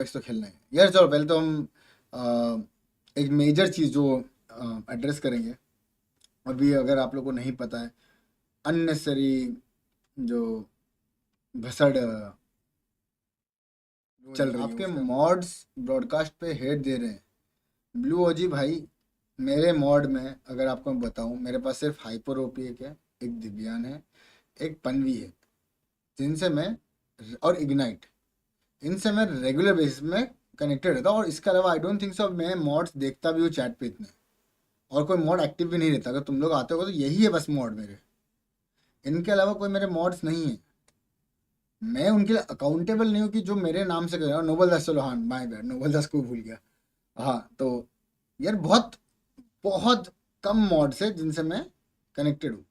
तो खेलना है यार। चलो पहले तो हम एक मेजर चीज़ जो एड्रेस करेंगे, अभी अगर आप लोग को नहीं पता है, अननेसेसरी जो भसड़ चल रही है, आपके मॉड्स ब्रॉडकास्ट पे हेट दे रहे हैं। ब्लू ओजी भाई, मेरे मॉड में अगर आपको मैं बताऊं, मेरे पास सिर्फ हाइपर ओपी एक है, एक दिव्यान है, एक पनवी है, जिनसे मैं, और इग्नाइट, इनसे मैं रेगुलर बेसिस में कनेक्टेड रहता हूँ। और इसके अलावा आई डोंट थिंक सो मैं मॉड्स देखता भी हूँ चैट पे इतने, और कोई मॉड एक्टिव भी नहीं रहता। अगर तुम लोग आते हो तो यही है बस मॉड मेरे, इनके अलावा कोई मेरे मॉड्स नहीं है। मैं उनके लिए अकाउंटेबल नहीं हूँ कि जो मेरे नाम से कर रहा हूँ। नोबल दास, चलो हाँ माय बैड, नोबल दास को भूल गया। हाँ तो यार बहुत बहुत कम मॉड्स है जिनसे मैं कनेक्टेड हूँ।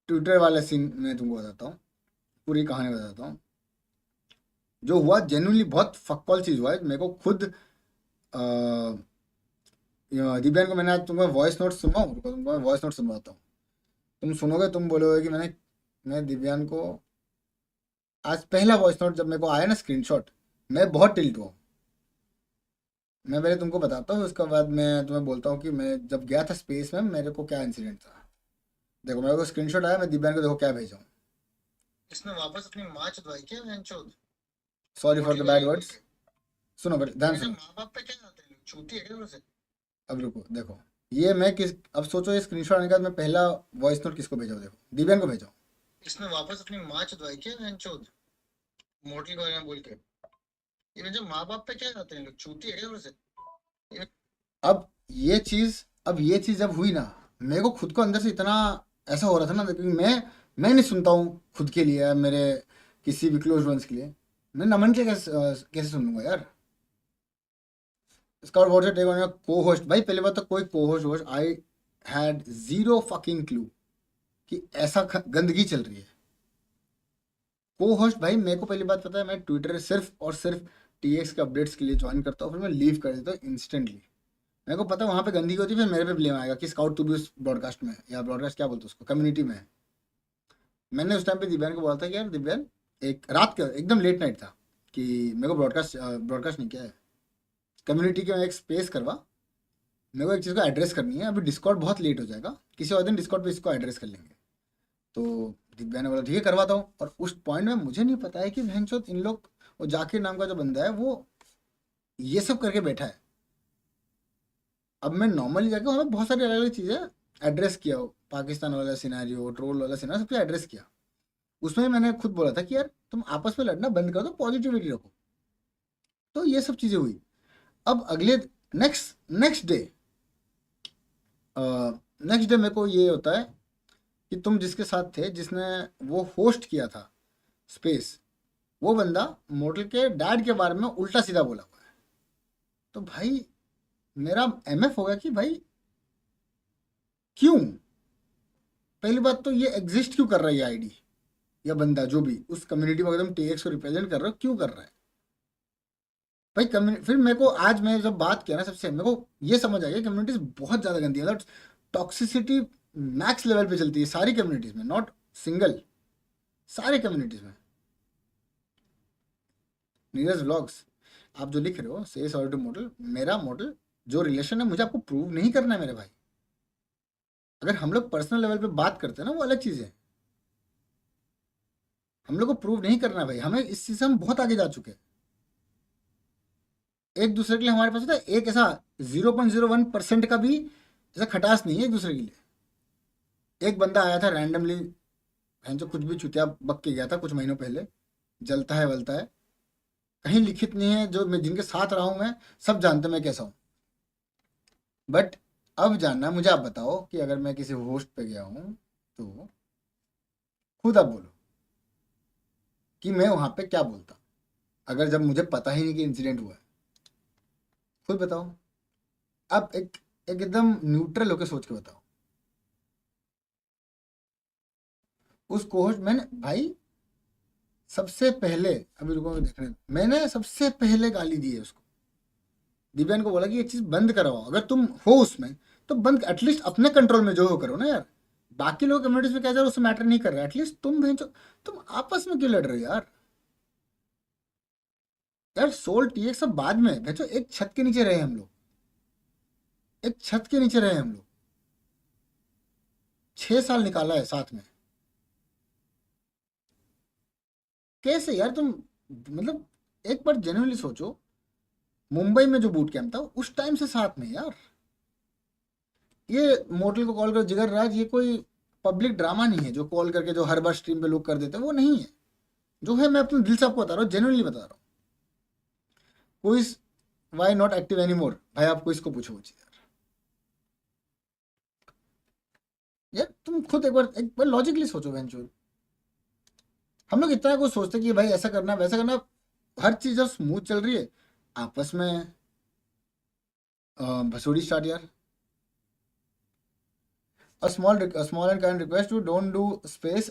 ट्विटर वाला सीन मैं तुमको बताता हूँ, पूरी कहानी बताता हूँ। जो हुआ जेन्युइनली बहुत फक्कॉल चीज़ हुआ है मेरे को खुद। अ, दिव्यांग को मैंने आज तुमको वॉइस नोट सुनाऊँ, रुको तुमको वॉइस नोट सुनवाता हूँ। तुम सुनोगे तुम बोलोगे कि मैं दिव्यांग को आज पहला वॉइस नोट जब मेरे को आया ना स्क्रीनशॉट, मैं बहुत टिल्ट हुआ। मैं पहले तुमको बताता हूँ, उसके बाद मैं तुम्हें बोलता हूँ कि मैं जब गया था स्पेस में मेरे को क्या इंसिडेंट था। देखो मेरे को स्क्रीनशॉट आया, मैं दिव्यांग को देखो क्या भेजा हूँ। इसने वापस अपनी माँ चुदवाई क्या बहनचोद। Sorry for the bad words. सुनो पहले ध्यान सुनो। माँ बाप पे क्या जाते हैं, छूती है क्या उसे। अब रुको देखो, ये मैं किस, अब सोचो ये स्क्रीनशॉट आने के बाद मैं पहला वॉइस नोट किसको भेजा हूँ, देखो दिव्यांग को भेजा हूँ। इसने वापस अपनी माँ चुदवाई क्या बहनचोद, मोटी को बोल के। ये जो माँ बाप पे क्या जाते हैं लोग, छूती है क्या उसे। अब अब ये चीज जब हुई ना, मेरे को खुद को अंदर से इतना ऐसा हो रहा था ना, क्योंकि मैं नहीं सुनता हूँ खुद के लिए, मेरे किसी भी क्लोज वंस के लिए। मैं नमन के कैसे सुन लूंगा यार। स्कॉट वॉटर टेक ऑन को होस्ट, भाई पहले बात तो कोई को host host I had zero fucking clue कि ऐसा गंदगी चल रही है। को होस्ट भाई मेरे को पहली बात पता है, मैं ट्विटर सिर्फ और सिर्फ टीएक्स के अपडेट्स के लिए ज्वाइन करता हूँ, फिर मैं लीव कर देता हूँ इंस्टेंटली। मेरे को पता है वहाँ पे गंदगी होती है, फिर मेरे पे ब्लेम आएगा कि स्काउट तू भी उस ब्रॉडकास्ट में है, या ब्रॉडकास्ट क्या बोलते हैं उसको, कम्युनिटी में है। मैंने उस टाइम पे दिव्यान को बोला था कि यार दिव्यान, एक रात का एकदम लेट नाइट था, कि मेरे को ब्रॉडकास्ट ब्रॉडकास्ट नहीं किया है, कम्युनिटी के एक स्पेस करवा, मेरे को एक चीज़ को एड्रेस करनी है। अभी डिस्कॉर्ड बहुत लेट हो जाएगा, किसी और दिन डिस्कॉर्ड पे इसको एड्रेस कर लेंगे। तो दिव्या ने बोला ठीक है करवाता हूँ। और उस पॉइंट में मुझे नहीं पता है कि भैंसोद इन लोग, वो जाकिर नाम का जो बंदा है वो ये सब करके बैठा है। अब मैं नॉर्मली जाके वहाँ पे बहुत सारी अलग अलग चीज़ें एड्रेस किया हो, पाकिस्तान वाला सिनारियो, ट्रोल वाला सिनारियो, सब कुछ एड्रेस किया। उसमें मैंने खुद बोला था कि यार तुम आपस में लड़ना बंद कर दो, पॉजिटिविटी रखो। तो ये सब चीज़ें हुई। अब अगले नेक्स्ट डे नेक्स्ट डे मेरे को ये होता है कि तुम जिसके साथ थे, जिसने वो होस्ट किया था स्पेस, वो बंदा मॉडल के डैड के बारे में उल्टा सीधा बोला हुआ है। तो भाई मेरा एमएफ हो गया कि भाई क्यों, पहली बात तो ये एग्जिस्ट क्यों कर रहा है ये आईडी, या बंदा जो भी उस कम्युनिटी में एकदम टीएक्स को रिप्रेजेंट कर रहा है, क्यों कर रहा है भाई कम्युनिटी। फिर मेरे को आज मैं जब बात किया ना सबसे, मेरे को ये समझ आ गया कम्युनिटीज बहुत ज़्यादा गंदी है, मतलब टॉक्सिसिटी मैक्स लेवल पे चलती है सारी कम्युनिटीज में, नॉट सिंगल, सारे कम्युनिटीज में। नीरज व्लॉग्स, आप जो लिख रहे हो से सॉरी टू मॉडल, मेरा मॉडल जो रिलेशन है मुझे आपको प्रूव नहीं करना है मेरे भाई। अगर हम लोग पर्सनल लेवल पे बात करते हैं ना वो अलग चीज़ है, हम लोग को प्रूव नहीं करना है भाई, हमें इस चीज़ से हम बहुत आगे जा चुके हैं। एक दूसरे के लिए हमारे पास होता है एक ऐसा 0.01% का भी ऐसा खटास नहीं है एक दूसरे के लिए। एक बंदा आया था रैंडमली, जो कुछ भी चुतिया बक के गया था कुछ महीनों पहले, जलता है वलता है, कहीं लिखित नहीं है, जो मैं जिनके साथ रहा हूँ मैं सब जानते हैं मैं कैसा हूँ। बट अब जानना मुझे, आप बताओ कि अगर मैं किसी होस्ट पे गया हूँ तो खुद आप बोलो कि मैं वहाँ पे क्या बोलता, अगर जब मुझे पता ही नहीं कि इंसिडेंट हुआ है, खुद बताओ। आप एकदम न्यूट्रल होकर सोच के बताओ। उस कोहोस्ट मैंने भाई सबसे पहले, अभी रुको देखने, मैंने सबसे पहले गाली दी है उसको, दिव्यान को बोला कि ये चीज़ बंद करवाओ, अगर तुम हो उसमें तो बंद, एटलीस्ट अपने कंट्रोल में जो हो करो ना यार। बाकी लोग कम्युनिटीज में क्या जा रहा है उससे मैटर नहीं कर रहा है, एटलीस्ट तुम भेजो, तुम आपस में क्यों लड़ रहे हो यार। यार सोल टीएक्स सब बाद में भेजो, एक छत के नीचे रहे हम लोग, एक छत के नीचे रहे हम लोग, 6 साल निकाला है साथ में। कैसे यार तुम, मतलब एक बार जेन्युइनली सोचो, मुंबई में जो बूट कैंप था उस टाइम से साथ में यार। ये मोटल को कॉल कर जिगर राज, ये कोई पब्लिक ड्रामा नहीं है जो कॉल करके जो हर बार स्ट्रीम पे लोग कर देते हैं, वो नहीं है। जो है मैं अपने दिल से आपको बता रहा हूँ, जेन्युइनली बता रहा हूँ। कोई why not active anymore, भाई आपको इसको पूछो वो चीज़। यार तुम खुद एक बार लॉजिकली सोचो वेंचुअल। हम लोग इतना कुछ सोचते कि भाई ऐसा करना वैसा करना, हर चीज़ जब स्मूथ चल रही है, आपस में भसोड़ी स्टार्ट यार। A small and kind request to don't do space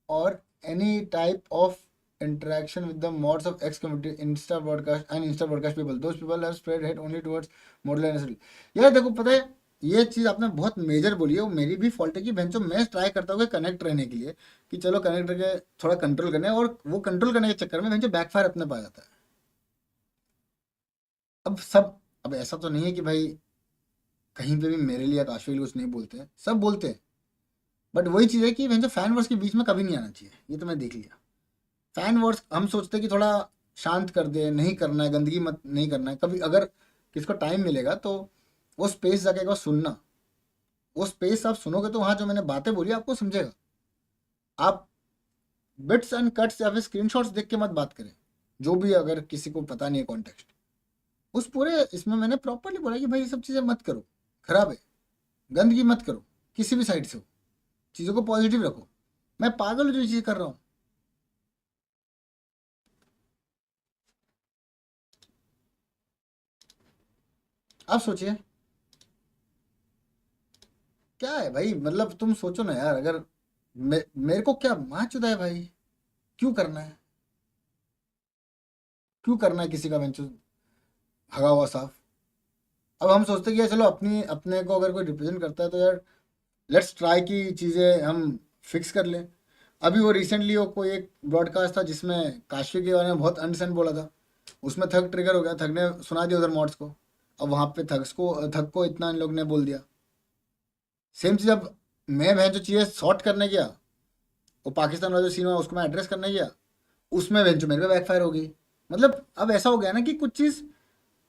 or any type of interaction with the mods of X community, Insta broadcast people. Those people have spread hate only towards model and SL. यार देखो पता है, ये चीज़ आपने बहुत major बोली है, वो मेरी भी फॉल्ट है कि बेंचो मैं ट्राई करता हूँ कि कनेक्ट रहने के लिए, कि चलो कनेक्ट करके थोड़ा कंट्रोल करने, और वो कंट्रोल करने के चक्कर में बेंचो बैकफायर अपने पा जाता है। अब ऐसा तो नहीं है कि भाई कहीं पे भी मेरे लिए काशवी कुछ नहीं बोलते हैं, सब बोलते हैं। बट वही चीज़ है कि भैंसो फैन वर्स के बीच में कभी नहीं आना चाहिए, ये तो मैं देख लिया। फैन वर्स हम सोचते हैं कि थोड़ा शांत कर दे, नहीं करना है, गंदगी मत नहीं करना है। कभी अगर किसको टाइम मिलेगा तो वो स्पेस जाके एक बार सुनना, वो स्पेस आप सुनोगे तो वहाँ जो मैंने बातें बोली आपको समझेगा। आप बिट्स एंड कट्स या फिर स्क्रीनशॉट्स देख के मत बात करें, जो भी अगर किसी को पता नहीं है कॉन्टेक्स्ट। उस पूरे इसमें मैंने प्रॉपरली बोला कि भाई ये सब चीज़ें मत करो, खराब है, गंदगी मत करो किसी भी साइड से हो, चीज़ों को पॉजिटिव रखो। मैं पागल हूँ जो ये चीज़ कर रहा हूँ। आप सोचिए क्या है भाई, मतलब तुम सोचो ना यार, अगर मेरे को क्या माँ चुदा है भाई, क्यों करना है, क्यों करना है किसी का बेंच हगा हुआ साफ। अब हम सोचते हैं कि यार चलो अपनी अपने को अगर कोई रिप्रेजेंट करता है तो यार लेट्स ट्राई की चीज़ें हम फिक्स कर लें। अभी वो रिसेंटली वो कोई एक ब्रॉडकास्ट था जिसमें काशी के बारे में बहुत अनसेंट बोला था, उसमें थग ट्रिगर हो गया, थग ने सुना दिया उधर मॉड्स को, अब वहाँ पे थग को इतना इन लोग ने बोल दिया। सेम चीज़ अब मैं जो चीज़ें सॉर्ट करने गया, वो पाकिस्तान वाला जो सीन हुआ उसको मैं एड्रेस करने गया, उसमें वेंचो मेरे पे बैकफायर हो गई। मतलब अब ऐसा हो गया ना कि कुछ चीज़,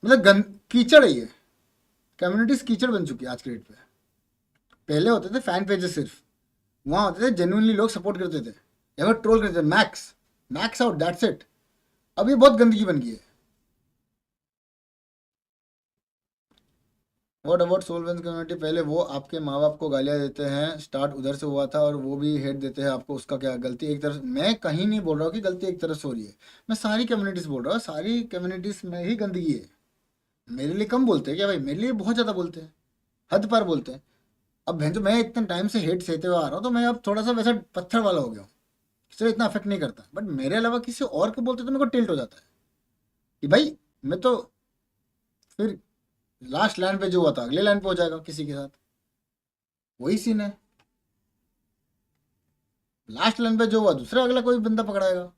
मतलब कीचड़ है ये, कम्युनिटीज कीचड़ बन चुकी है आज के डेट पे। पहले होते थे फैन पेजेस सिर्फ, वहाँ होते थे जेन्युइनली लोग सपोर्ट करते थे या फिर ट्रोल करते थे, max max out that's it. अब ये बहुत गंदगी बन गई है। व्हाट अबाउट सोलवेंस कम्युनिटी, पहले वो आपके माँ बाप को गालियाँ देते हैं, स्टार्ट उधर से हुआ था और वो भी हेट देते हैं आपको, उसका क्या गलती एक तरफ, मैं कहीं नहीं बोल रहा हूँ कि गलती एक तरफ से हो रही है, मैं सारी कम्युनिटीज़ बोल रहा हूँ, सारी कम्युनिटीज़ में ही गंदगी है। मेरे लिए कम बोलते हैं क्या भाई, मेरे लिए बहुत ज़्यादा बोलते हैं, हद पार बोलते हैं। अब भैंसो मैं इतने टाइम से हेट सहते हुए आ रहा हूँ तो मैं अब थोड़ा सा वैसा पत्थर वाला हो गया हूँ, इससे इतना अफेक्ट नहीं करता। बट मेरे अलावा किसी और को बोलते तो मेरे को टिल्ट हो जाता है कि भाई मैं तो फिर लास्ट लाइन पे जो हुआ था अगले लाइन पे हो जाएगा किसी के साथ, वही सीन है। लास्ट लाइन पे जो हुआ दूसरा अगला कोई बंदा पकड़ाएगा,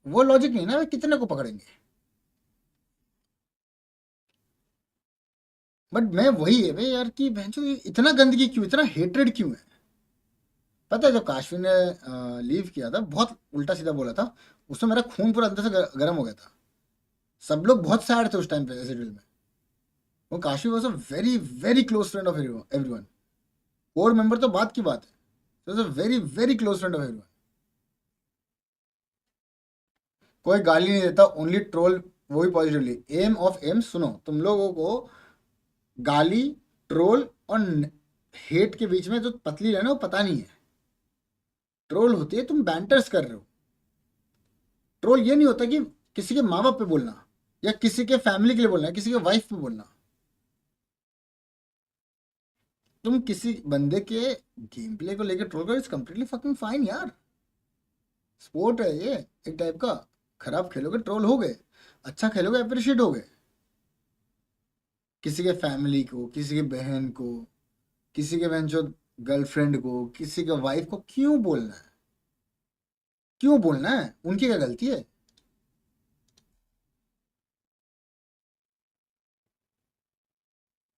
वो लॉजिक नहीं ना, भाई कितने को पकड़ेंगे। बट मैं वही है भाई यार कि भैंसो ये इतना गंदगी क्यों, इतना हेट्रेड क्यों है। पता है जब काश्मीर ने लीव किया था, बहुत उल्टा सीधा बोला था, उसमें मेरा खून पूरा अंदर से गर्म हो गया था। सब लोग बहुत सैड थे उस टाइम पे एसिडल में। वो Kashi was a very very close friend of everyone, core member तो बात की बात है, was a very very close friend of everyone. कोई गाली नहीं देता, ओनली ट्रोल, वो भी पॉजिटिवली। एम ऑफ एम सुनो, तुम लोगों को गाली, ट्रोल और हेट के बीच में जो पतली है ना वो पता नहीं है। ट्रोल होती है तुम बैंटर्स कर रहे हो, ट्रोल ये नहीं होता कि किसी के माँ बाप पे बोलना या किसी के फैमिली के लिए बोलना, किसी के वाइफ पे बोलना। तुम किसी बंदे के गेम प्ले को लेकर ट्रोल करो, इट्स कंप्लीटली फकिंग फाइन यार, स्पोर्ट है ये एक टाइप का। खराब खेलोगे ट्रोल हो गए, अच्छा खेलोगे अप्रिशिएट हो गए। किसी के फैमिली को, किसी के बहन को, किसी के बहन जो गर्लफ्रेंड को, किसी के वाइफ को क्यों बोलना है, क्यों बोलना है, उनकी क्या गलती है।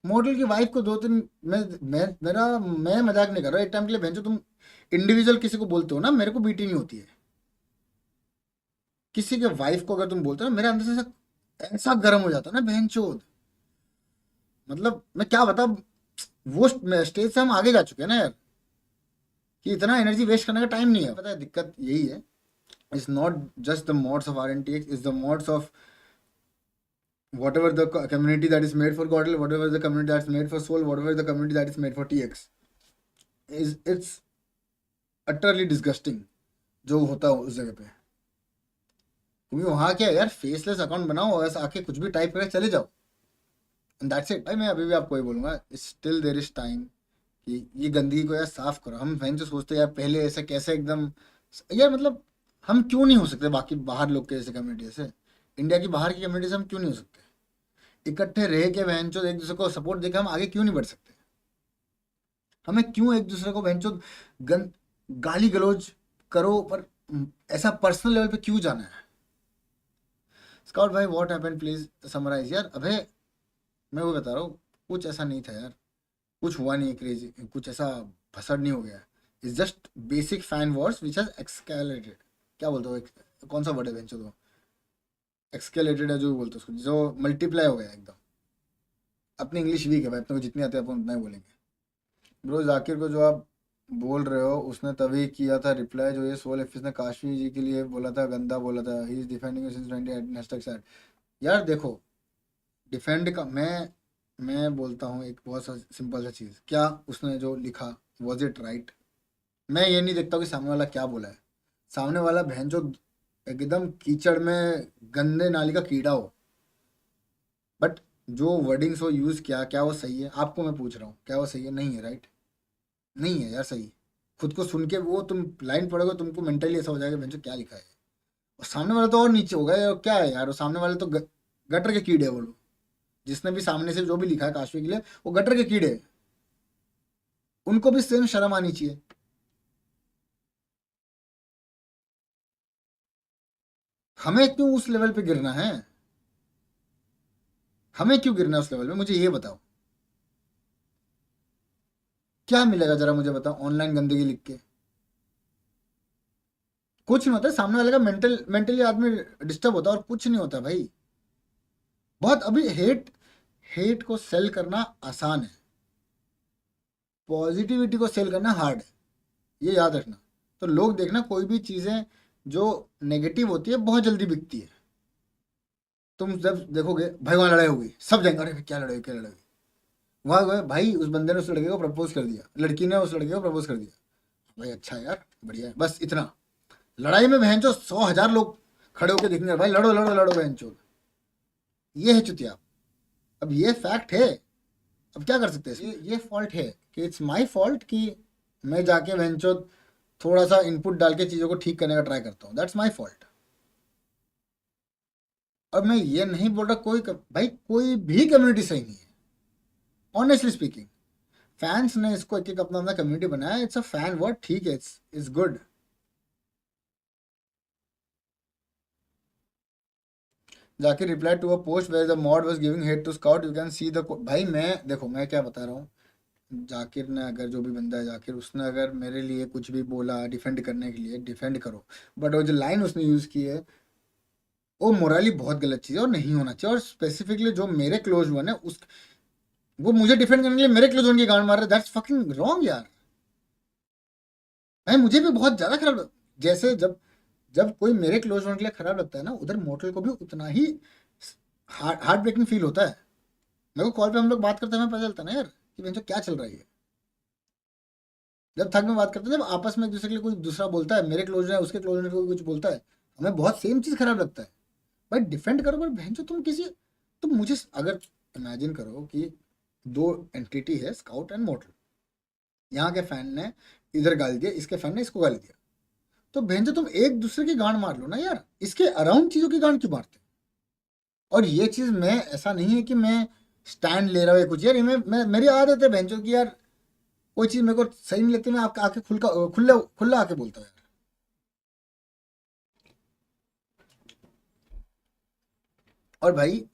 मॉडल की वाइफ को 2-3, मैं मजाक नहीं कर रहा, एक टाइम के लिए भेजो तुम इंडिविजुअल किसी को बोलते हो ना, मेरे को बीटी नहीं होती है। किसी के वाइफ को अगर तुम बोलते हो ना, मेरे अंदर से ऐसा ऐसा गर्म हो जाता है ना बहनचोद। मतलब मैं क्या बता, वो स्टेज से हम आगे जा चुके हैं ना यार, कि इतना एनर्जी वेस्ट करने का टाइम नहीं है। पता है दिक्कत यही है, it's not just the mods of R N T X, is the mods of whatever the community that is made for Godel, whatever the community that's made for Soul, whatever the community that is made for TX, is it's utterly disgusting जो होता है उस जगह पे। क्योंकि वहाँ क्या है यार, फेसलेस अकाउंट बनाओ, ऐसा आके कुछ भी टाइप करके चले जाओ, एंड दैट्स इट भाई। मैं अभी भी आपको ये बोलूंगा, स्टिल देयर इज टाइम कि ये गंदगी को यार साफ करो। हम वहीं से सोचते हैं यार पहले ऐसे कैसे एकदम, यार मतलब हम क्यों नहीं हो सकते बाकी बाहर लोग के जैसे कम्युनिटी से, इंडिया की बाहर की कम्युनिटी से हम क्यों नहीं हो सकते? इकट्ठे रह के बहनचोद एक दूसरे को सपोर्ट देकर हम आगे क्यों नहीं बढ़ सकते? हमें क्यों एक दूसरे को बहनचोद गन गाली गलौज करो, पर ऐसा पर्सनल लेवल पे क्यों जाना है? स्काउट भाई व्हाट हैपेंड प्लीज समराइज। यार अबे मैं वो बता रहा हूँ, कुछ ऐसा नहीं था यार, कुछ हुआ नहीं क्रेजी, कुछ ऐसा भसड़ नहीं हो गया। It's just basic fan wars which has escalated. क्या बोलते हो कौन सा वर्ड है बेंचो, तो एक्सकैलेटेड है जो भी बोलते हो उसको, जो मल्टीप्लाई हो गया एकदम। अपनी इंग्लिश वीक है भाई, अपने को जितनी आती है अपन उतना ही बोलेंगे। ब्रो जाकिर को जो आप बोल रहे हो उसने तभी किया था रिप्लाई जो ये सोल एफिस ने काशी जी के लिए बोला था, गंदा बोला था, he is defending you since 20 hashtag sad. यार देखो, डिफेंड का मैं बोलता हूँ एक बहुत सा सिंपल सा चीज़, क्या उसने जो लिखा वॉज इट राइट? मैं ये नहीं देखता हूँ कि सामने वाला क्या बोला है। सामने वाला बहन जो एकदम कीचड़ में गंदे नाली का कीड़ा हो, बट जो वर्डिंग्स वो यूज़ किया, क्या वो सही है? आपको मैं पूछ रहा हूँ, क्या वो सही है? नहीं है, राइट? नहीं है यार सही। खुद को सुन के वो तुम लाइन पढ़ोगे, तुमको मेंटली ऐसा हो जाएगा भैंसो क्या लिखा है। और सामने वाला तो और नीचे हो गया, और क्या है यार, वो सामने वाले तो गटर के कीड़े हैं वो लोग। जिसने भी सामने से जो भी लिखा है काशवी के लिए, वो गटर के कीड़े हैं। उनको भी सेम शर्म आनी चाहिए। हमें क्यों उस लेवल पे गिरना है? हमें क्यों गिरना है उस लेवल पे, मुझे ये बताओ। क्या मिलेगा जरा मुझे बताओ ऑनलाइन गंदगी लिख के? कुछ नहीं होता, सामने वाले का मेंटली आदमी डिस्टर्ब होता है, और कुछ नहीं होता भाई। बहुत अभी हेट हेट को सेल करना आसान है, पॉजिटिविटी को सेल करना हार्ड है, ये याद रखना। तो लोग देखना, कोई भी चीज़ें जो नेगेटिव होती है बहुत जल्दी बिकती है। तुम जब देखोगे भाई वहाँ लड़ाई होगी, सब जाएंगे अरे क्या लड़ाई, क्या लड़ाई। वहाँ गए भाई, उस बंदे ने उस लड़के को प्रपोज कर दिया, लड़की ने उस लड़के को प्रपोज कर दिया, भाई अच्छा है यार, बढ़िया है, बस इतना। लड़ाई में बहन चो 100,000 लोग खड़े होकर देखेंगे, भाई लड़ो लड़ो लड़ो बहन चो। ये है चुतिया। अब ये फैक्ट है, अब क्या कर सकते हैं ये फॉल्ट है कि इट्स माई फॉल्ट कि मैं जाके बहन चो थोड़ा सा इनपुट डाल के चीज़ों को ठीक करने का ट्राई करता हूँ, दैट्स माई फॉल्ट। और मैं ये नहीं बोल रहा भाई कोई भी कम्युनिटी सही नहीं है, ऑनेस्टली स्पीकिंग। फैंस ने इसको एक एक अपना अपना कम्युनिटी बनाया, इट्स अ फैन वर्ड, ठीक है, इट्स गुड। जाके reply to a post where the mod was giving hate to scout, you can see the. भाई मैं देखो, मैं क्या बता रहा हूँ, जाकिर ने अगर, जो भी बंदा है जाकिर, उसने अगर मेरे लिए कुछ भी बोला डिफेंड करने के लिए, डिफेंड करो। बट वो जो लाइन उसने यूज़ की है, वो मोराली बहुत गलत चीज़ है और नहीं होना चाहिए। और स्पेसिफिकली जो मेरे क्लोज वन है, उस वो मुझे डिफेंड करने के लिए मेरे क्लोज वन की गांड मार रहे, दैट्स फकिंग रॉन्ग यार। भाई मुझे भी बहुत ज़्यादा खराब जैसे जब जब कोई मेरे क्लोज वन के लिए खराब लगता है ना, उधर मोटल को भी उतना ही हार्ट ब्रेकिंग फील होता है। मेरे को कॉल पे हम लोग बात करते हैं, हमें पता चलता है ना यार कि बेंचो क्या चल रहा है ये। जब थक में बात करते हैं, जब आपस में एक दूसरे के लिए कोई दूसरा बोलता है, मेरे क्लोज है उसके क्लोज में कोई कुछ बोलता है, हमें बहुत सेम चीज़ खराब लगता है। भाई डिफेंड करो, पर बहन तुम किसी, तुम मुझे अगर इमेजिन करो कि दो एंटिटी है, स्काउट एंड मोटल, यहाँ के फैन ने इधर गाली दिया, इसके फैन ने इसको गाली दिया, तो बहन तुम एक दूसरे की गांड मार लो ना यार, इसके अराउंड चीज़ों की गांड क्यों मारते हो? और ये चीज़ मैं, ऐसा नहीं है कि मैं स्टैंड ले रहा हूँ या कुछ यार, ये मेरी आदत है बहन की यार, कोई चीज़ मेरे को सही नहीं लगती, मैं आपके आके खुला खुला आके बोलता हूँ यार। और भाई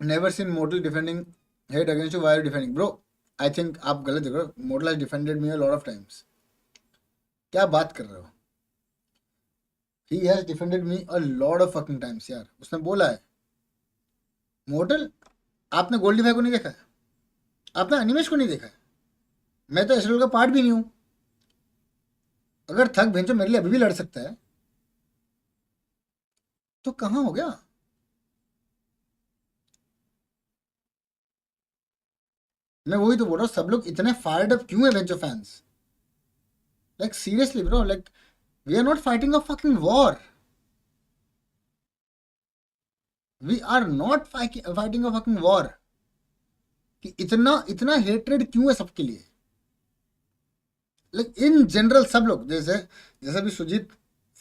never seen Motal defending head against you, why defending bro? I think आप गलत देख रहे हो। Motal has defended me a lot of times. क्या बात कर रहे हो? He has defended me a lot of fucking times यार, उसने बोला है। मोटल, आपने गोल्डी भाई को नहीं देखा है? आपने अनिमेश को नहीं देखा है? मैं तो एसएल का पार्ट भी नहीं हूं। अगर थक भेंचो मेरे लिए अभी भी लड़ सकता है तो कहाँ हो गया? मैं वही तो बोल रहा हूँ, सब लोग इतने फायर्ड अप क्यों है बेंचो fans? Like seriously bro, like we are not fighting a fucking war. We are not fighting a fucking war. कि इतना इतना हेट्रेड क्यों है सबके लिए? लाइक इन जनरल सब लोग, जैसे जैसे भी सुजीत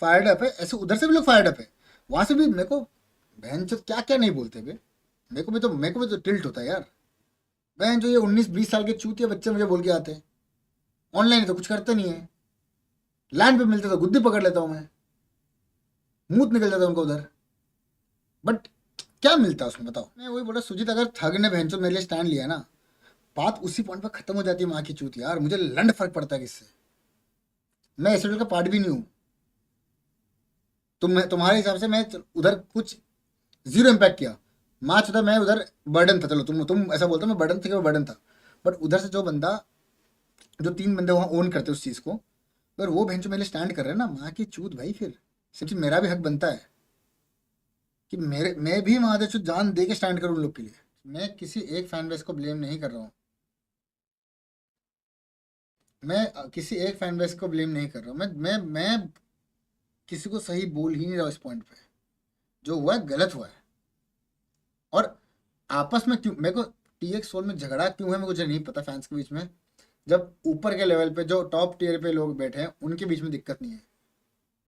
फायर्ड अप है, ऐसे उधर से भी लोग फायर्ड अप है। वहां से भी मेरे को बहन जो क्या क्या नहीं बोलते बे। मेरे को भी तो टिल्ट होता है यार। बहन जो ये 19-20 साल के चूतिया बच्चे मुझे बोल के आते हैं, ऑनलाइन तो कुछ करते नहीं है, लैंड पे मिलते तो गुद्दी पकड़ लेता हूँ मैं, मुंह निकल जाता है उनका उधर। बट क्या मिलता है उसमें बताओ? मैं वही बोला, सुजीत अगर थग ने बहनचोद मेरे लिए स्टैंड लिया ना, बात उसी पॉइंट पर खत्म हो जाती है। माँ की चूत यार, मुझे लंड फर्क पड़ता है किससे? मैं एसोडल का पार्ट भी नहीं हूँ। तुम्हारे हिसाब से मैं उधर कुछ जीरो इम्पैक्ट किया। माँ चुता मैं उधर बर्डन था। चलो तुम ऐसा बोलते हो मैं बर्डन था कि मैं बर्डन था। बट उधर से जो बंदा, जो 3 बंदे वहाँ ओन करते उस चीज़ को, अगर वो बहन जो मेरे लिए स्टैंड कर रहे हैं ना, माँ की चूत भाई, फिर सिर्फ मेरा भी हक बनता है कि मेरे मैं भी महादेव जान दे के स्टैंड करूँ उन लोग के लिए। मैं किसी एक फैन बेस को ब्लेम नहीं कर रहा हूँ। मैं किसी एक फैन बेस को ब्लेम नहीं कर रहा हूँ। मैं किसी को सही बोल ही नहीं रहा हूँ इस पॉइंट पे। जो हुआ है गलत हुआ है। और आपस में क्यों मेरे को टीएक्स सोल में झगड़ा क्यों है मुझे नहीं पता फैंस के बीच में। जब ऊपर के लेवल पे जो टॉप टीयर पे लोग बैठे हैं उनके बीच में दिक्कत नहीं है।